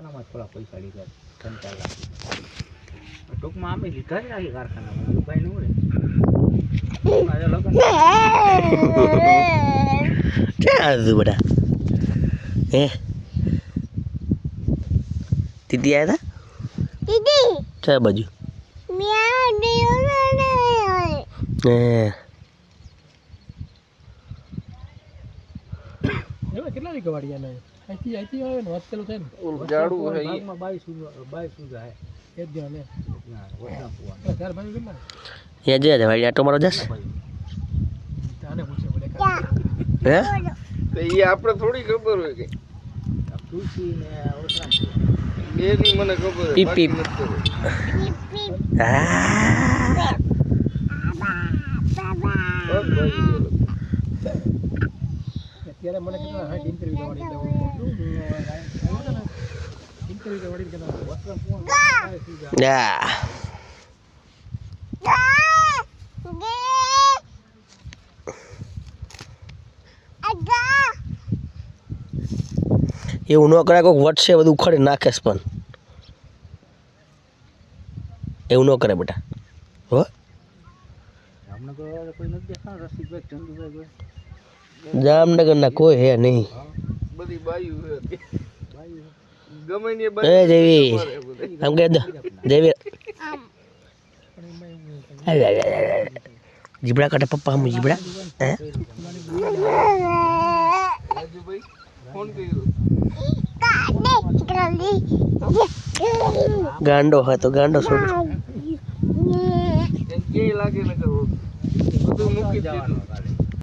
કારખાનામાં થોડા પૈસા લીધા 3-4 લાખ ટૂંકમાં અમે લીધા જ રાખી કારખાનામાં એવું કાંઈ ન હોય લગન ક્યાં હતું બેટા હે દીદી આવ્યા હતા દીદી ક્યાં બાજુ હે કેટલા વીઘા વાડી આને અહીંથી આવે ને વાત ચાલુ થાય ને જાડું હે ભાગમાં 22 સુધા હે એક જણા ને ના વસના પુઆ ચાર ભાઈ કેટલા અહીંયા જઈ ભાઈ આટો મારો જશ આને પૂછે પડે હે તો એ આપણે થોડી ખબર હોય કે તુલસી ને વસના બે ની મને ખબર હોય પીપ પીપ અત્યારે મને કેટલા 60 ઇન્ટરવ્યુ વાળી એટલે ઇન્ટરવ્યુ વાળી કેટલા વસના પુઆ 22 સુધા યા એવું ન કરાય કોઈક વટશે બધું ઉખાડી નાખેસ પણ એવું ન કરે બેટા હો આપણે તો કોઈ નથી દેખા રસિકભાઈ ચંદુભાઈ જામનગરના કોઈ હે નહીં બધી બાયું છે ભાઈ ગમે ને એ દેવી આમ કહે દો દેવી જીબડા કાઢે પપ્પા હમ જીબડા હે રાજુભાઈ ફોન કર્યો ગાંડો હોય તો ગાંડો છોડ એમ કે લાગે ને કરો બધું મૂકી દીધું